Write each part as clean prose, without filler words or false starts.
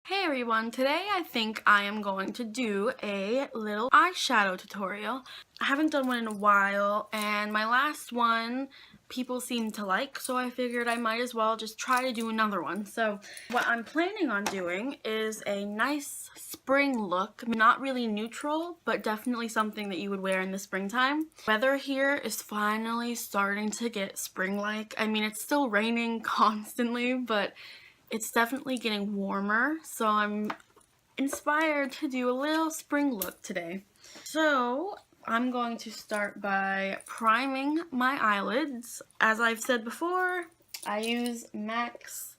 Hey everyone, today I think I am going to do a little eyeshadow tutorial. I haven't done one in a while, and my last one people seem to like, so I figured I might as well just try to do another one. So what I'm planning on doing is a nice spring look, not really neutral, but definitely something that you would wear in the springtime. Weather here is finally starting to get spring-like. I mean, it's still raining constantly, but it's definitely getting warmer, so I'm inspired to do a little spring look today. So I'm going to start by priming my eyelids. As I've said before, I use MAC's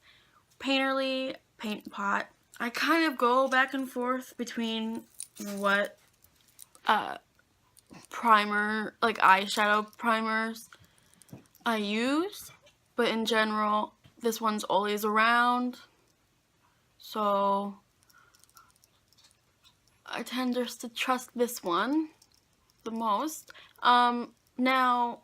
Painterly Paint Pot. I kind of go back and forth between what primer, like eyeshadow primers I use, but in general, this one's always around, so I tend just to trust this one the most. Now,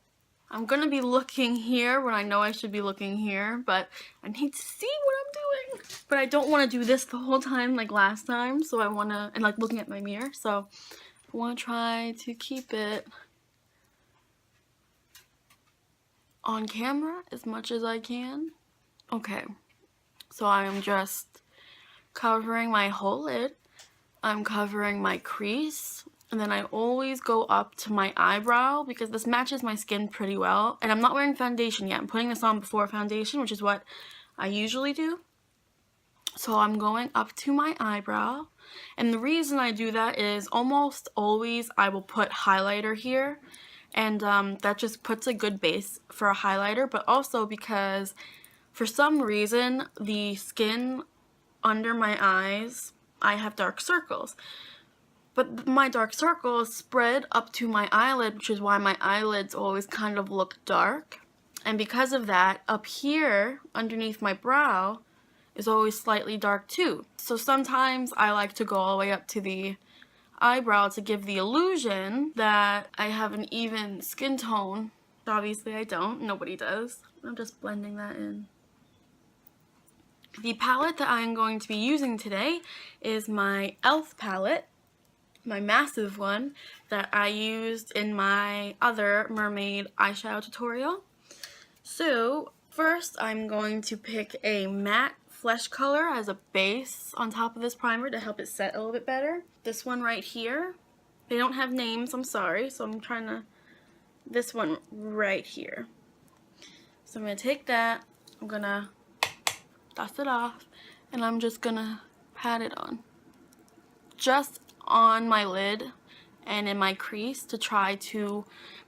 I'm gonna be looking here when I know I should be looking here, but I need to see what I'm doing. But I don't want to do this the whole time like last time, so I want to, and like looking at my mirror, so I want to try to keep it on camera as much as I can. Okay, so I am just covering my whole lid. I'm covering my crease, and then I always go up to my eyebrow because this matches my skin pretty well. And I'm not wearing foundation yet. I'm putting this on before foundation, which is what I usually do. So I'm going up to my eyebrow, and the reason I do that is almost always I will put highlighter here, and that just puts a good base for a highlighter, but also because for some reason the skin under my eyes, I have dark circles, but my dark circles spread up to my eyelid, which is why my eyelids always kind of look dark. And because of that, up here underneath my brow is always slightly dark too. So sometimes I like to go all the way up to the eyebrow to give the illusion that I have an even skin tone. Obviously I don't, nobody does. I'm just blending that in. The palette that I am going to be using today is my e.l.f. palette, my massive one that I used in my other mermaid eyeshadow tutorial. So first I'm going to pick a matte flesh color as a base on top of this primer to help it set a little bit better. This one right here, they don't have names, I'm sorry, so I'm trying to, this one right here. So I'm going to take that, I'm going to dust it off, and I'm just gonna pat it on. Just on my lid and in my crease to try to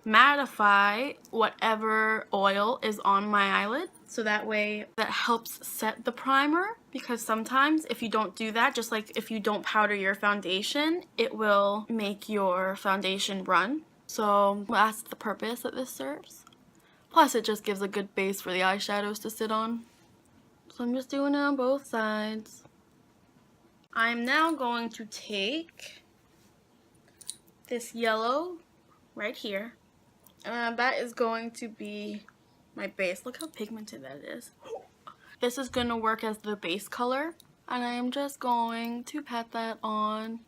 mattify whatever oil is on my eyelid. So that way that helps set the primer, because sometimes if you don't do that, just like if you don't powder your foundation, it will make your foundation run. So that's the purpose that this serves. Plus it just gives a good base for the eyeshadows to sit on. So I'm just doing it on both sides. I'm now going to take this yellow right here. That is going to be my base. Look how pigmented that is. This is going to work as the base color. And I am just going to pat that on.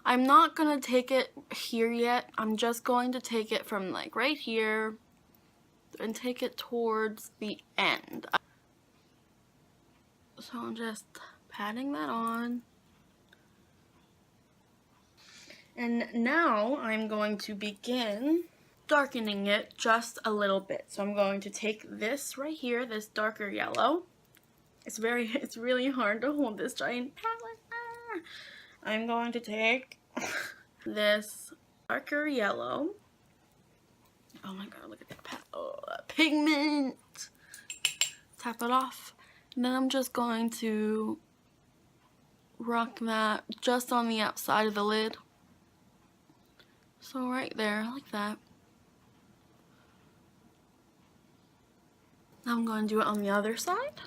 I'm not going to take it here yet. I'm just going to take it from like right here and take it towards the end. So I'm just patting that on. And now I'm going to begin darkening it just a little bit. So I'm going to take this right here, this darker yellow. It's really hard to hold this giant palette. I'm going to take this darker yellow. Oh my god, look at that that pigment. Tap it off. And then I'm just going to rock that just on the outside of the lid. So right there, like that. Now I'm going to do it on the other side.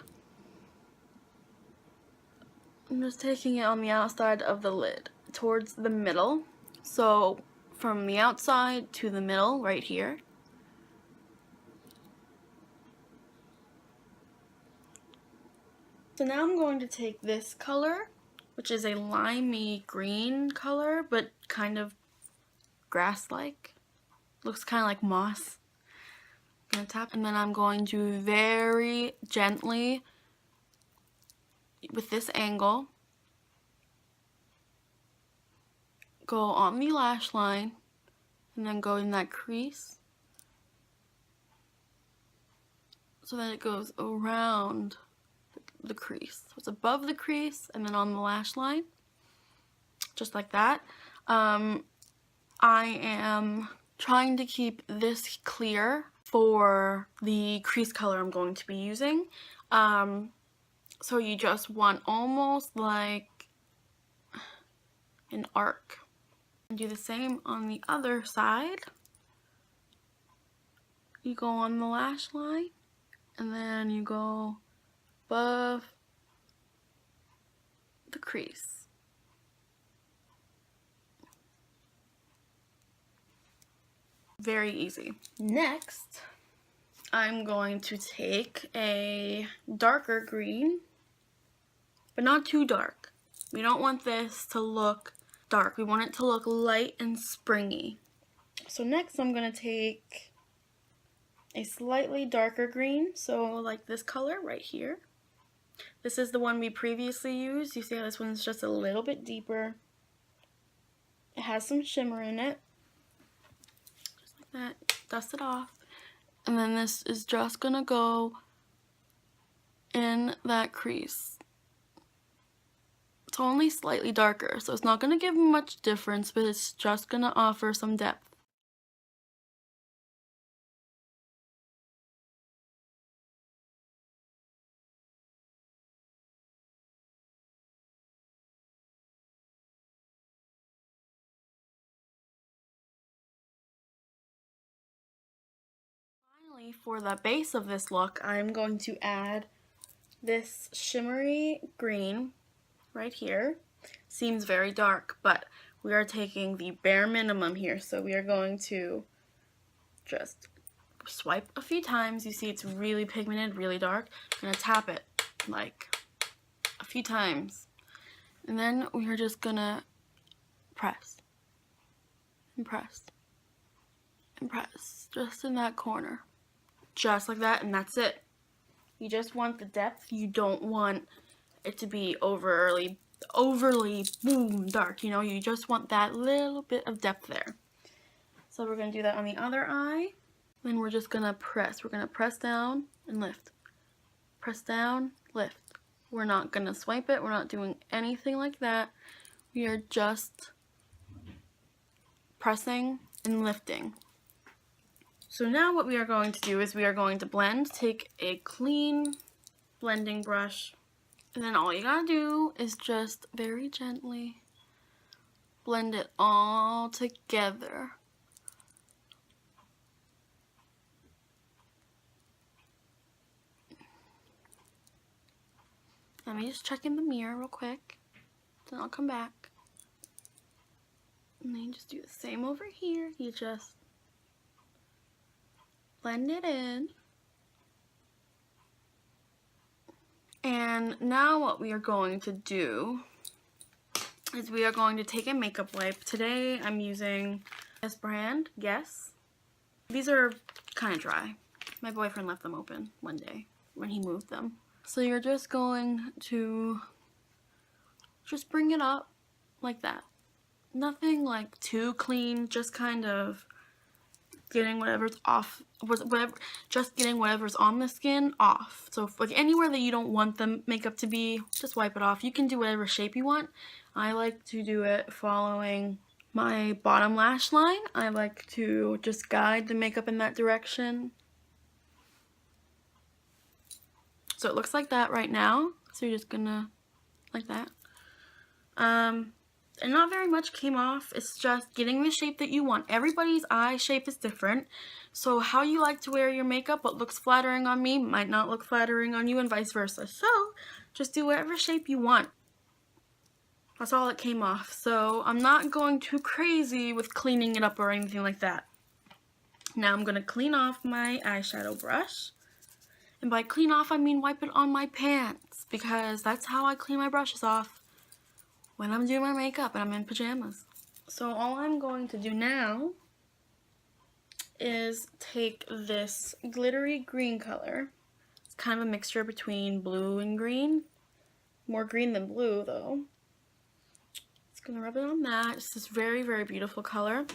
I'm just taking it on the outside of the lid, towards the middle. So from the outside to the middle, right here. So now I'm going to take this color which is a limey green color, but kind of grass-like. Looks kind of like moss. I'm gonna tap, and then I'm going to very gently, with this angle, go on the lash line, and then go in that crease, so that it goes around the crease. So it's above the crease, and then on the lash line, just like that. I am trying to keep this clear for the crease color I'm going to be using. So you just want almost like an arc. And do the same on the other side. You go on the lash line, and then you go above the crease. Very easy. Next, I'm going to take a darker green, but not too dark. We don't want this to look dark. We want it to look light and springy. So next I'm going to take a slightly darker green, so like this color right here. This is the one we previously used. You see how this one's just a little bit deeper. It has some shimmer in it. Just like that. Dust it off. And then this is just going to go in that crease. It's only slightly darker, so it's not going to give much difference, but it's just going to offer some depth. Finally, for the base of this look, I'm going to add this shimmery green right here. Seems very dark, but we are taking the bare minimum here, so we are going to just swipe a few times. You see it's really pigmented, really dark. I'm going to tap it like a few times, and then we are just going to press and press and press just in that corner, just like that, and that's it. You just want the depth. You don't want it to be overly boom dark, you know. You just want that little bit of depth there. So we're going to do that on the other eye. Then we're just going to press. We're going to press down and lift. Press down, lift. We're not going to swipe it. We're not doing anything like that. We are just pressing and lifting. So now what we are going to do is we are going to blend. Take a clean blending brush, and then all you gotta do is just very gently blend it all together. Let me just check in the mirror real quick, then I'll come back. And then you just do the same over here. You just blend it in. And now what we are going to do is we are going to take a makeup wipe. Today I'm using this brand, Guess. These are kind of dry. My boyfriend left them open one day when he moved them. So you're just going to just bring it up like that. Nothing like too clean, just kind of getting whatever's off, just getting whatever's on the skin off. So if, like, anywhere that you don't want the makeup to be, just wipe it off. You can do whatever shape you want. I like to do it following my bottom lash line. I like to just guide the makeup in that direction. So it looks like that right now. So you're just gonna, like that. And not very much came off. It's just getting the shape that you want. Everybody's eye shape is different. So how you like to wear your makeup, what looks flattering on me might not look flattering on you, and vice versa. So just do whatever shape you want. That's all that came off. So I'm not going too crazy with cleaning it up or anything like that. Now I'm going to clean off my eyeshadow brush. And by clean off, I mean wipe it on my pants, because that's how I clean my brushes off. when I'm doing my makeup and I'm in pajamas. So all I'm going to do now is take this glittery green color. It's kind of a mixture between blue and green. More green than blue though. Just gonna rub it on that. It's this very, very beautiful color.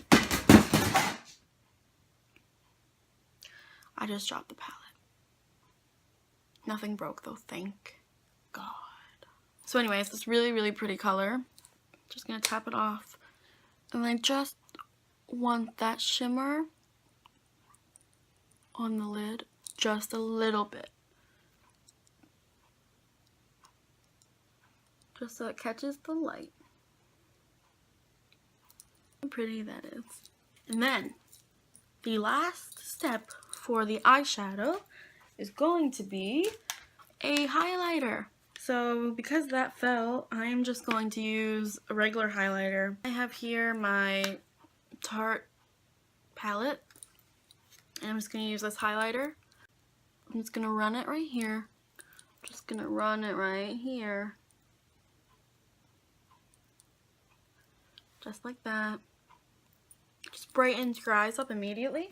I just dropped the palette. Nothing broke though, thank God. So anyways, this really, really pretty color. Just gonna tap it off. And I just want that shimmer on the lid just a little bit. Just so it catches the light. How pretty that is. And then the last step for the eyeshadow is going to be a highlighter. So because that fell, I am just going to use a regular highlighter. I have here my Tarte palette, and I'm just going to use this highlighter. I'm just going to run it right here. Just going to run it right here. Just like that. Just brightens your eyes up immediately.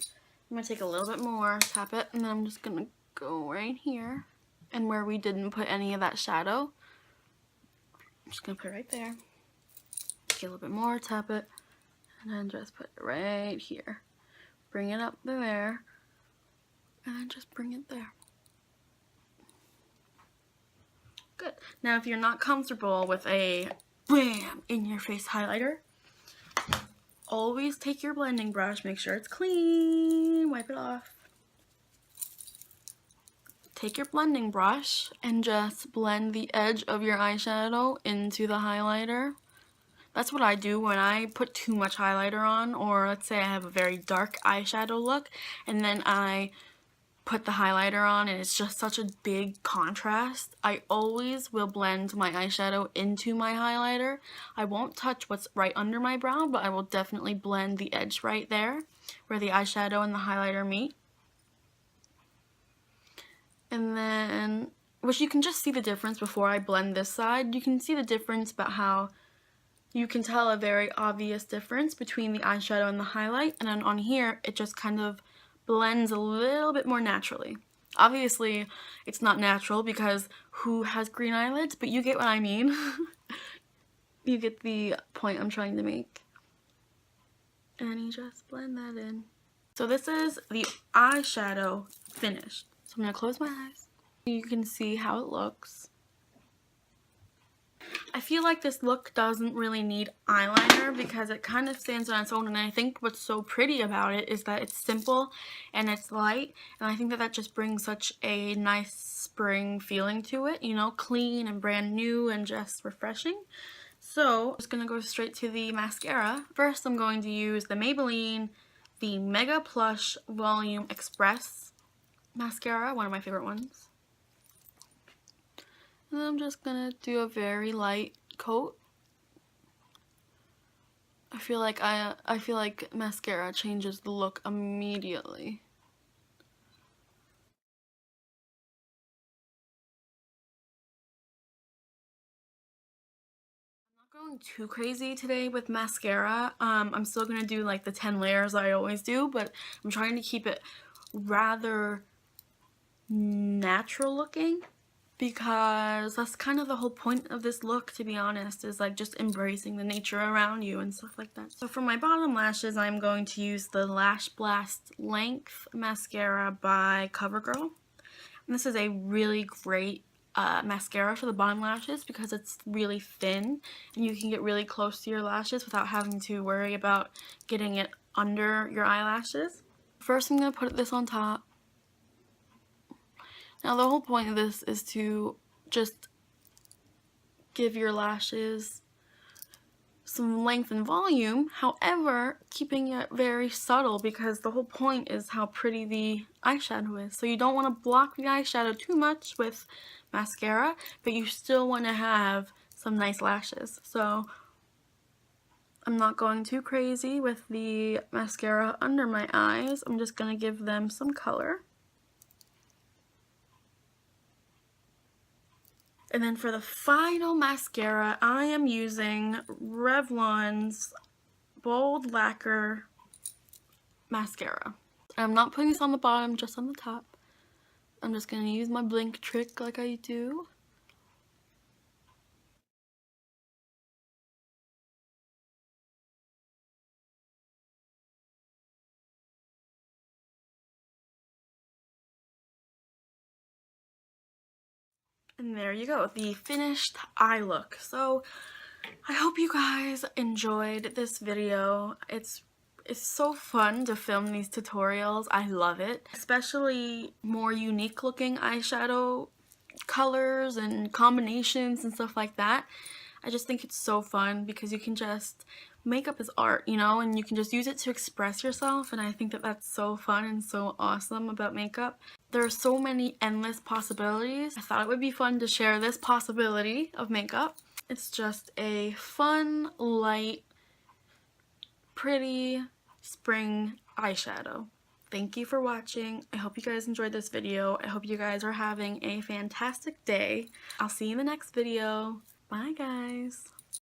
I'm going to take a little bit more, tap it, and then I'm just going to go right here. And where we didn't put any of that shadow, I'm just going to put it right there. Get a little bit more, tap it, and then just put it right here. Bring it up there, and then just bring it there. Good. Now if you're not comfortable with a bam in your face highlighter, always take your blending brush, make sure it's clean, wipe it off. Take your blending brush and just blend the edge of your eyeshadow into the highlighter. That's what I do when I put too much highlighter on, or let's say I have a very dark eyeshadow look and then I put the highlighter on and it's just such a big contrast. I always will blend my eyeshadow into my highlighter. I won't touch what's right under my brow, but I will definitely blend the edge right there where the eyeshadow and the highlighter meet. And then, which you can just see the difference before I blend this side. You can see the difference about how you can tell a very obvious difference between the eyeshadow and the highlight. And then on here, it just kind of blends a little bit more naturally. Obviously, it's not natural because who has green eyelids? But you get what I mean. You get the point I'm trying to make. And you just blend that in. So this is the eyeshadow finished. So I'm going to close my eyes. You can see how it looks. I feel like this look doesn't really need eyeliner because it kind of stands on its own, and I think what's so pretty about it is that it's simple and it's light, and I think that that just brings such a nice spring feeling to it, you know, clean and brand new and just refreshing. So I'm just going to go straight to the mascara. First I'm going to use the Maybelline, the Mega Plush Volume Express mascara, one of my favorite ones. And I'm just gonna do a very light coat. I feel like mascara changes the look immediately. I'm not going too crazy today with mascara. I'm still gonna do like the 10 layers I always do, but I'm trying to keep it rather natural looking, because that's kind of the whole point of this look, to be honest, is like just embracing the nature around you and stuff like that. So for my bottom lashes, I'm going to use the Lash Blast Length mascara by CoverGirl. And this is a really great mascara for the bottom lashes because it's really thin and you can get really close to your lashes without having to worry about getting it under your eyelashes. First I'm going to put this on top. Now the whole point of this is to just give your lashes some length and volume, however, keeping it very subtle because the whole point is how pretty the eyeshadow is. So you don't want to block the eyeshadow too much with mascara, but you still want to have some nice lashes. So I'm not going too crazy with the mascara under my eyes. I'm just going to give them some color. And then for the final mascara, I am using Revlon's Bold Lacquer mascara. I'm not putting this on the bottom, just on the top. I'm just going to use my blink trick like I do. And there you go, the finished eye look. So I hope you guys enjoyed this video. It's so fun to film these tutorials. I love it. Especially more unique looking eyeshadow colors and combinations and stuff like that. I just think it's so fun because you can just, makeup is art, you know, and you can just use it to express yourself, and I think that that's so fun and so awesome about makeup. There are so many endless possibilities. I thought it would be fun to share this possibility of makeup. It's just a fun, light, pretty spring eyeshadow. Thank you for watching. I hope you guys enjoyed this video. I hope you guys are having a fantastic day. I'll see you in the next video. Bye, guys.